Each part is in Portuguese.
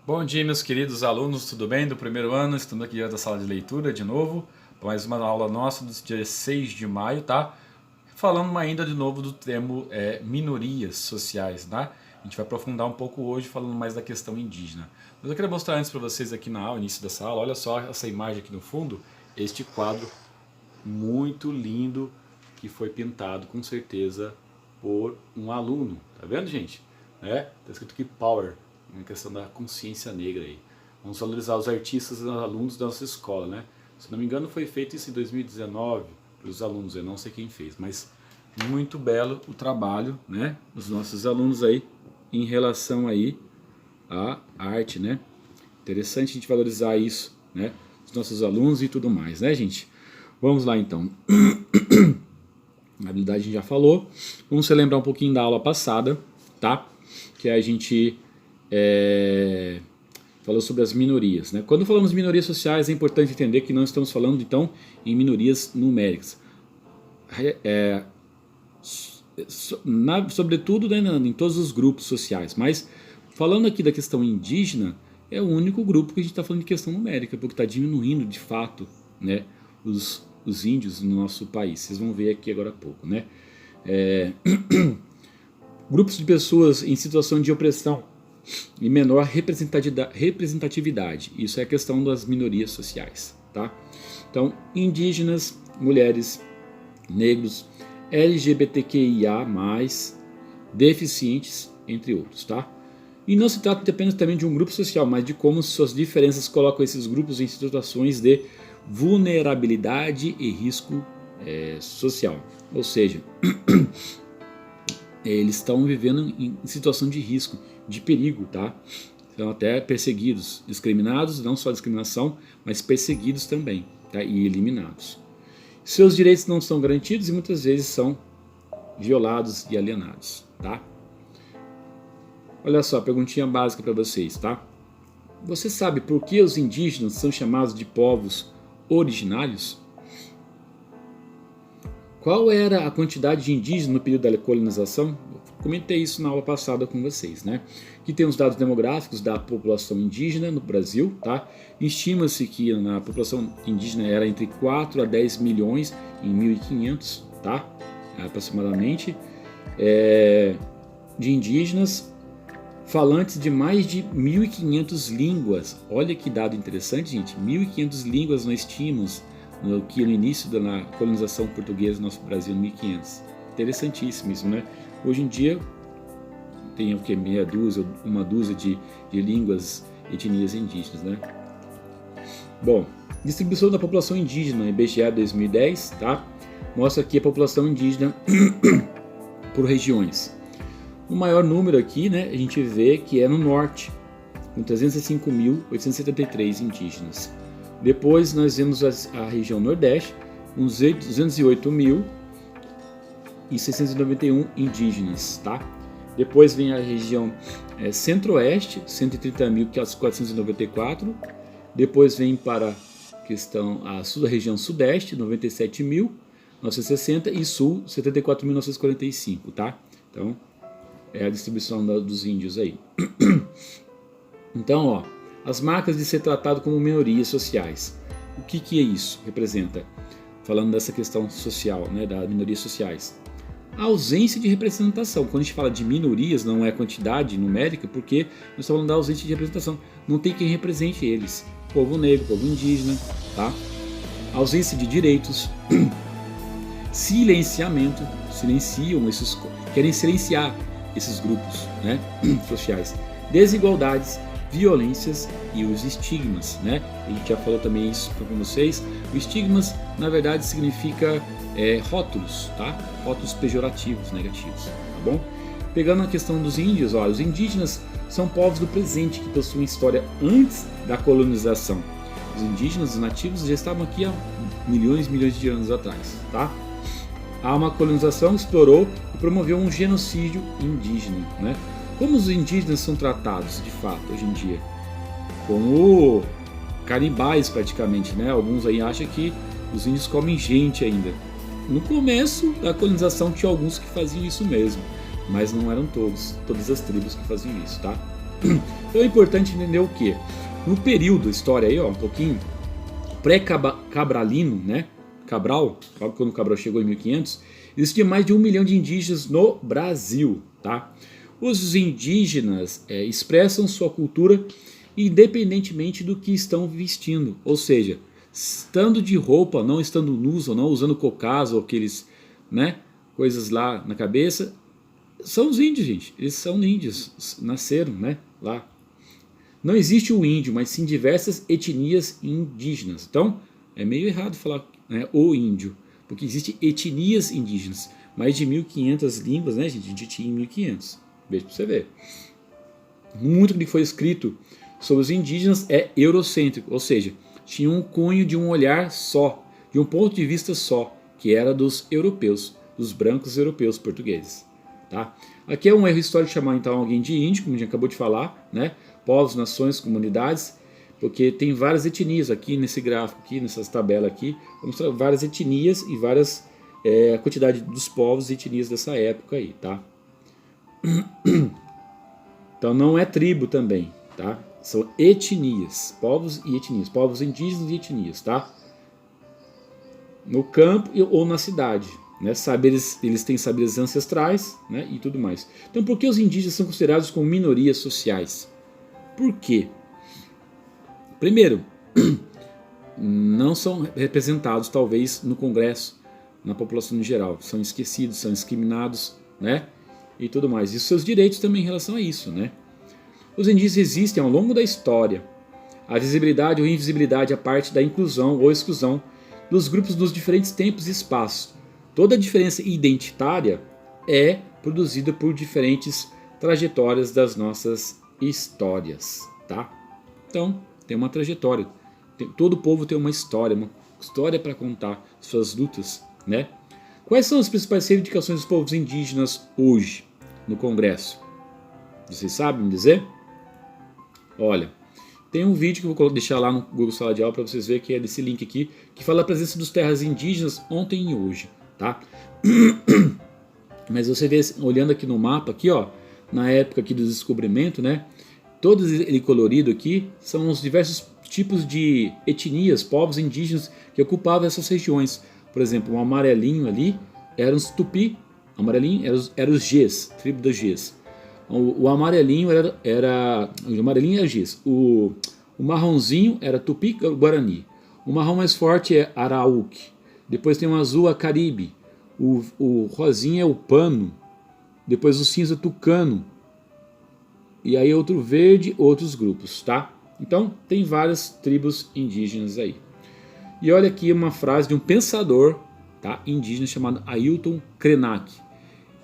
Bom dia, meus queridos alunos, tudo bem? Do primeiro ano, estamos aqui da sala de leitura de novo, para mais uma aula nossa do dia 6 de maio, tá? Falando ainda de novo do termo minorias sociais, tá? A gente vai aprofundar um pouco hoje falando mais da questão indígena. Mas eu queria mostrar antes para vocês aqui na aula, início dessa aula, olha só essa imagem aqui no fundo, este quadro muito lindo que foi pintado com certeza por um aluno, tá vendo, gente? Tá escrito aqui Power, na questão da consciência negra aí. Vamos valorizar os artistas e os alunos da nossa escola, né? Se não me engano foi feito isso em 2019 pelos alunos, eu não sei quem fez, mas muito belo o trabalho, né, dos nossos alunos aí em relação aí à arte, né? Interessante a gente valorizar isso, né? Os nossos alunos e tudo mais, né, gente? Vamos lá então. A habilidade a gente já falou. Vamos relembrar um pouquinho da aula passada, tá? Que a gente falou sobre as minorias, né? Quando falamos de minorias sociais, é importante entender que não estamos falando então em minorias numéricas, sobretudo, né, em todos os grupos sociais, mas falando aqui da questão indígena, é o único grupo que a gente está falando de questão numérica, porque está diminuindo de fato, né, os índios no nosso país. Vocês vão ver aqui agora há pouco, né? Grupos de pessoas em situação de opressão e menor representatividade. Isso é a questão das minorias sociais, tá? Então, indígenas, mulheres, negros, LGBTQIA+, deficientes, entre outros, tá? E não se trata apenas também de um grupo social, mas de como suas diferenças colocam esses grupos em situações de vulnerabilidade e risco social. Ou seja, eles estão vivendo em situação de risco, de perigo, tá? São até perseguidos, discriminados, não só discriminação, mas perseguidos também, tá? E eliminados. Seus direitos não são garantidos e muitas vezes são violados e alienados, tá? Olha só, perguntinha básica para vocês, tá? Você sabe por que os indígenas são chamados de povos originários? Qual era a quantidade de indígenas no período da colonização? Comentei isso na aula passada com vocês, né? Aqui tem os dados demográficos da população indígena no Brasil, tá? Estima-se que a população indígena era entre 4 a 10 milhões em 1500, tá? Aproximadamente, de indígenas falantes de mais de 1.500 línguas. Olha que dado interessante, gente. 1.500 línguas nós tínhamos no início da colonização portuguesa do nosso Brasil, em 1500. Interessantíssimo isso, né? Hoje em dia tem o que? Uma dúzia de línguas, etnias indígenas, né? Bom, distribuição da população indígena, IBGE 2010, tá? Mostra aqui a população indígena por regiões. O maior número aqui, né, a gente vê que é no norte, com 305.873 indígenas. Depois nós vemos a região nordeste, com 208.691 indígenas, tá? Depois vem a região centro-oeste, 130.494. Depois vem para a região sudeste, 97.960 e sul, 74.945, tá? Então, é a distribuição dos índios aí. Então, ó, as marcas de ser tratado como minorias sociais. O que é isso? Representa, falando dessa questão social, né, das minorias sociais. A ausência de representação. Quando a gente fala de minorias, não é quantidade numérica, porque nós estamos falando da ausência de representação. Não tem quem represente eles. Povo negro, povo indígena, tá? Ausência de direitos. Silenciamento. Querem silenciar esses grupos, né, sociais. Desigualdades, violências e os estigmas, né? A gente já falou também isso para vocês. O estigmas, na verdade, significa rótulos, tá? Rótulos pejorativos, negativos, tá bom? Pegando a questão dos índios, ó, os indígenas são povos do presente que possuem história antes da colonização. Os indígenas, os nativos, já estavam aqui há milhões e milhões de anos atrás, tá? Há uma colonização que explorou e promoveu um genocídio indígena, né? Como os indígenas são tratados, de fato, hoje em dia? Como canibais, praticamente, né? Alguns aí acham que os índios comem gente ainda. No começo da colonização tinha alguns que faziam isso mesmo, mas não eram todas as tribos que faziam isso, tá? Então é importante entender o que? No período, história aí, ó, um pouquinho, pré-cabralino, né? Cabral, quando o Cabral chegou em 1500, existia mais de 1 milhão de indígenas no Brasil, tá? Os indígenas expressam sua cultura independentemente do que estão vestindo, ou seja, estando de roupa, não estando nus ou não, usando cocás ou aqueles, né, coisas lá na cabeça, são os índios, gente. Eles são índios, nasceram, né, lá. Não existe o índio, mas sim diversas etnias indígenas. Então, é meio errado falar, né, o índio, porque existem etnias indígenas. Mais de 1.500 línguas, né, gente? A gente tinha em 1.500. Veja para você ver. Muito do que foi escrito sobre os indígenas é eurocêntrico, ou seja, tinha um cunho de um olhar só, de um ponto de vista só, que era dos europeus, dos brancos europeus portugueses. Tá? Aqui é um erro histórico chamar então alguém de índio, como a gente acabou de falar, né? Povos, nações, comunidades, porque tem várias etnias aqui nesse gráfico, aqui nessas tabelas aqui, vamos mostrar várias etnias e várias a quantidade dos povos e etnias dessa época aí, tá? Então não é tribo também, tá? São etnias, povos e etnias, povos indígenas e etnias, tá? No campo ou na cidade, né? Eles têm saberes ancestrais, né? E tudo mais. Então por que os indígenas são considerados como minorias sociais? Por quê? Primeiro, não são representados talvez no Congresso, na população em geral, são esquecidos, são discriminados, né? E tudo mais. E seus direitos também em relação a isso, né? Os indígenas existem ao longo da história. A visibilidade ou invisibilidade é parte da inclusão ou exclusão dos grupos nos diferentes tempos e espaços. Toda a diferença identitária é produzida por diferentes trajetórias das nossas histórias, tá? Então, tem uma trajetória. Todo povo tem uma história para contar suas lutas, né? Quais são as principais reivindicações dos povos indígenas hoje no Congresso? Vocês sabem me dizer? Olha, tem um vídeo que eu vou deixar lá no Google Sala de Aula para vocês verem, que é desse link aqui, que fala a presença dos terras indígenas ontem e hoje, tá? Mas você vê, olhando aqui no mapa, aqui, ó, na época aqui do descobrimento, né? Todo ele colorido aqui são os diversos tipos de etnias, povos indígenas que ocupavam essas regiões. Por exemplo, o amarelinho ali eram os tupi, o amarelinho eram os Gês, tribo dos Gês. O amarelinho era Gês. O marronzinho era Tupi-Guarani. O marrom mais forte é Araúque. Depois tem o azul, a Caribe. O rosinha é o Pano. Depois o cinza, Tucano. E aí outro verde, outros grupos, tá? Então tem várias tribos indígenas aí. E olha aqui uma frase de um pensador, tá, indígena chamado Ailton Krenak.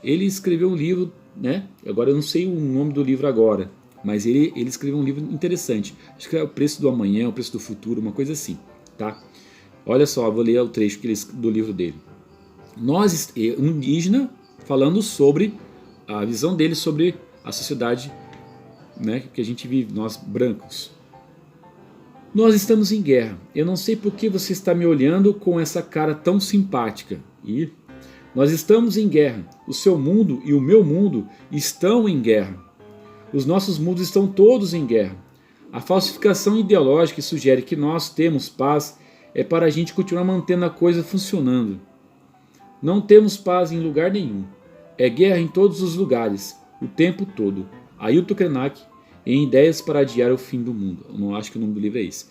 Ele escreveu um livro, né? Agora eu não sei o nome do livro agora, mas ele escreveu um livro interessante. Acho que é O Preço do Amanhã, O Preço do Futuro, uma coisa assim, tá? Olha só, vou ler o trecho do livro dele. Nós, um indígena, falando sobre a visão dele sobre a sociedade, né, que a gente vive, nós brancos. Nós estamos em guerra. Eu não sei por que você está me olhando com essa cara tão simpática. E nós estamos em guerra. O seu mundo e o meu mundo estão em guerra. Os nossos mundos estão todos em guerra. A falsificação ideológica que sugere que nós temos paz é para a gente continuar mantendo a coisa funcionando. Não temos paz em lugar nenhum. É guerra em todos os lugares, o tempo todo. Ailton Krenak, em Ideias para Adiar o Fim do Mundo. Eu não acho que o nome do livro é esse.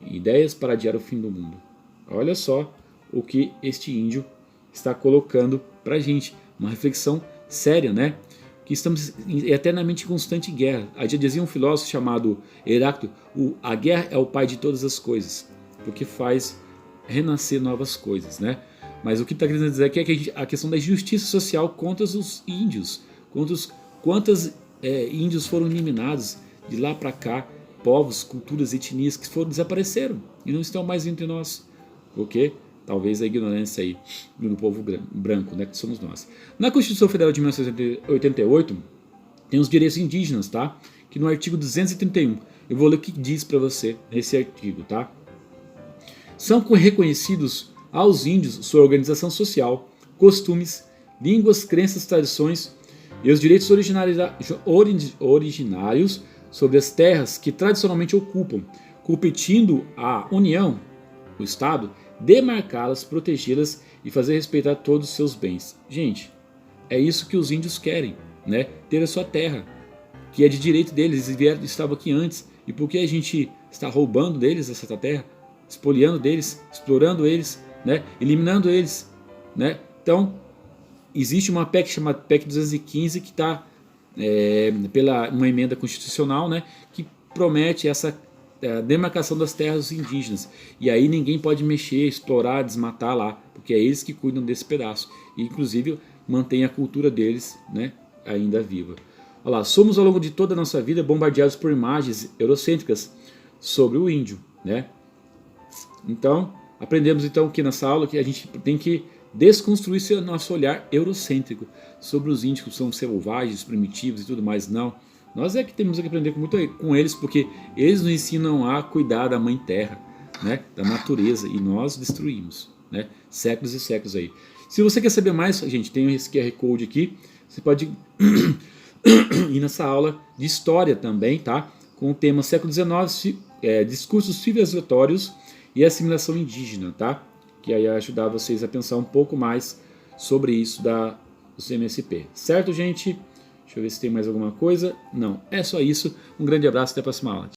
Ideias para Adiar o Fim do Mundo. Olha só o que este índio está colocando para a gente. Uma reflexão séria, né? Que estamos eternamente em constante guerra. Já dizia um filósofo chamado Heráclito, a guerra é o pai de todas as coisas, porque faz renascer novas coisas, né? Mas o que está querendo dizer aqui é que a questão da justiça social contra os índios, quantos índios foram eliminados de lá para cá, povos, culturas, etnias que desapareceram e não estão mais entre nós, porque talvez a ignorância aí do povo branco, né, que somos nós. Na Constituição Federal de 1988 tem os direitos indígenas, tá? Que no artigo 231, eu vou ler o que diz para você nesse artigo, tá? São reconhecidos aos índios sua organização social, costumes, línguas, crenças, tradições e os direitos originários sobre as terras que tradicionalmente ocupam, competindo a União, o Estado, demarcá-las, protegê-las e fazer respeitar todos os seus bens. Gente, é isso que os índios querem, né? Ter a sua terra, que é de direito deles, eles estavam aqui antes. E por que a gente está roubando deles essa terra, espoliando deles, explorando eles, né? Eliminando eles, né? Então, existe uma PEC chamada PEC 215 que está pela uma emenda constitucional, né? Que promete essa demarcação das terras indígenas. E aí ninguém pode mexer, explorar, desmatar lá, porque é eles que cuidam desse pedaço. E, inclusive, mantém a cultura deles, né, ainda viva. Olha lá, somos ao longo de toda a nossa vida bombardeados por imagens eurocêntricas sobre o índio, né? Então, aprendemos então aqui nessa aula que a gente tem que desconstruir esse nosso olhar eurocêntrico sobre os índios que são selvagens, primitivos e tudo mais. Não, nós é que temos que aprender muito com eles, porque eles nos ensinam a cuidar da mãe terra, né, da natureza, e nós destruímos, né, séculos e séculos aí. Se você quer saber mais, gente, tem esse QR Code aqui, você pode ir nessa aula de história também, tá? Com o tema século XIX, discursos civilizatórios e assimilação indígena, tá? Que aí vai ajudar vocês a pensar um pouco mais sobre isso do CMSP. Certo, gente? Deixa eu ver se tem mais alguma coisa. Não, é só isso. Um grande abraço e até a próxima aula.